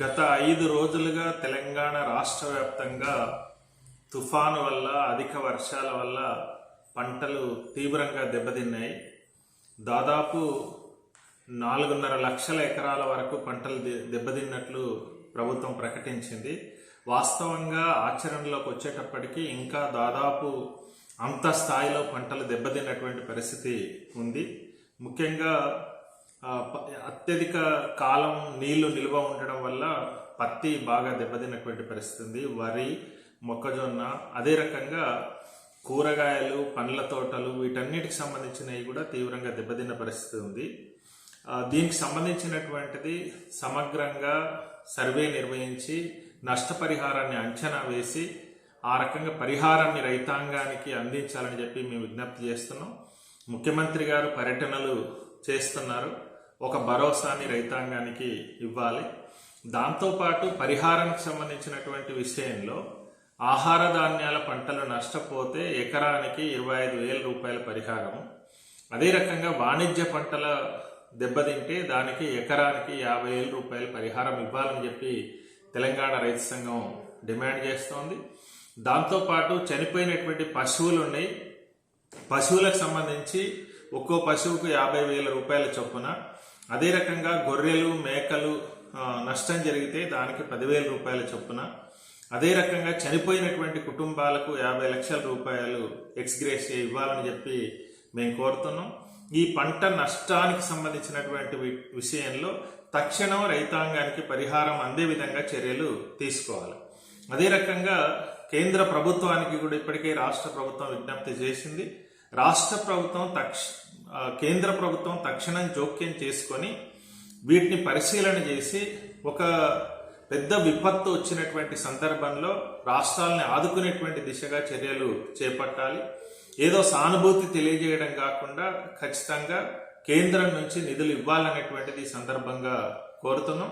గత 5 రోజులుగా తెలంగాణ రాష్ట్ర వ్యాప్తంగా తుఫాను వల్ల అధిక వర్షాల వల్ల పంటలు తీవ్రంగా దెబ్బతిన్నాయి. దాదాపు 4.5 లక్షల ఎకరాల వరకు పంటలు దెబ్బతిన్నట్లు ప్రభుత్వం ప్రకటించింది. వాస్తవంగా ఆచరణలోకి వచ్చేటప్పటికి ఇంకా దాదాపు అంత స్థాయిలో పంటలు దెబ్బతిన్నటువంటి పరిస్థితి ఉంది. ముఖ్యంగా అత్యధిక కాలం నీళ్లు నిల్వ ఉండడం వల్ల పత్తి బాగా దెబ్బతిన్నటువంటి పరిస్థితి ఉంది. వరి, మొక్కజొన్న, అదే రకంగా కూరగాయలు, పండ్ల తోటలు, వీటన్నిటికి సంబంధించినవి కూడా తీవ్రంగా దెబ్బతిన్న పరిస్థితి ఉంది. దీనికి సంబంధించినటువంటిది సమగ్రంగా సర్వే నిర్వహించి నష్టపరిహారాన్ని అంచనా వేసి ఆ రకంగా పరిహారాన్ని రైతాంగానికి అందించాలని చెప్పి మేము విజ్ఞప్తి చేస్తున్నాం. ముఖ్యమంత్రి గారు పర్యటనలు చేస్తున్నారు. ఒక భరోసాని రైతాంగానికి ఇవ్వాలి. దాంతోపాటు పరిహారానికి సంబంధించినటువంటి విషయంలో ఆహార ధాన్యాల పంటలు నష్టపోతే ఎకరానికి 25,000 రూపాయల పరిహారము, అదే రకంగా వాణిజ్య పంటల దెబ్బతింటే దానికి ఎకరానికి 50,000 రూపాయల పరిహారం ఇవ్వాలని చెప్పి తెలంగాణ రైతు సంఘం డిమాండ్ చేస్తోంది. దాంతోపాటు చనిపోయినటువంటి పశువులు ఉన్నాయి. పశువులకు సంబంధించి ఒక్కో పశువుకు 50,000 రూపాయల చొప్పున, అదే రకంగా గొర్రెలు, మేకలు నష్టం జరిగితే దానికి 10,000 రూపాయల చొప్పున, అదే రకంగా చనిపోయినటువంటి కుటుంబాలకు 50 లక్షల రూపాయలు ఎక్స్గ్రేషియా ఇవ్వాలని చెప్పి మేము కోరుతున్నాం. ఈ పంట నష్టానికి సంబంధించినటువంటి విషయంలో తక్షణం రైతాంగానికి పరిహారం అందే విధంగా చర్యలు తీసుకోవాలి. అదే రకంగా కేంద్ర ప్రభుత్వానికి కూడా ఇప్పటికే రాష్ట్ర ప్రభుత్వం విజ్ఞప్తి చేసింది. రాష్ట్ర ప్రభుత్వం కేంద్ర ప్రభుత్వం తక్షణం జోక్యం చేసుకొని వీటిని పరిశీలన చేసి ఒక పెద్ద విపత్తు వచ్చినటువంటి సందర్భంలో రాష్ట్రాలని ఆదుకునేటువంటి దిశగా చర్యలు చేపట్టాలి. ఏదో సానుభూతి తెలియజేయడం కాకుండా ఖచ్చితంగా కేంద్రం నుంచి నిధులు ఇవ్వాలనేటువంటిది ఈ సందర్భంగా కోరుతున్నాం.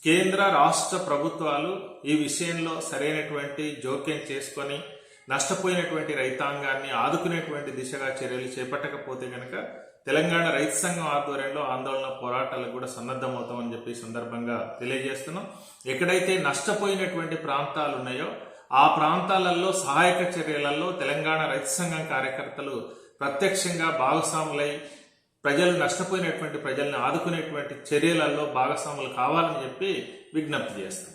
కేంద్ర రాష్ట్ర ప్రభుత్వాలు ఈ విషయంలో సరైనటువంటి జోక్యం చేసుకొని నష్టపోయినటువంటి రైతాంగాన్ని ఆదుకునేటువంటి దిశగా చర్యలు చేపట్టకపోతే కనుక తెలంగాణ రైతు సంఘం ఆధ్వర్యంలో ఆందోళన పోరాటాలకు కూడా సన్నద్ధమవుతామని చెప్పి సందర్భంగా తెలియజేస్తున్నాం. ఎక్కడైతే నష్టపోయినటువంటి ప్రాంతాలు ఉన్నాయో ఆ ప్రాంతాలలో సహాయక చర్యలలో తెలంగాణ రైతు సంఘం కార్యకర్తలు ప్రత్యక్షంగా భాగస్వాములై నష్టపోయినటువంటి ప్రజల్ని ఆదుకునేటువంటి చర్యలలో భాగస్వాములు కావాలని చెప్పి విజ్ఞప్తి చేస్తాం.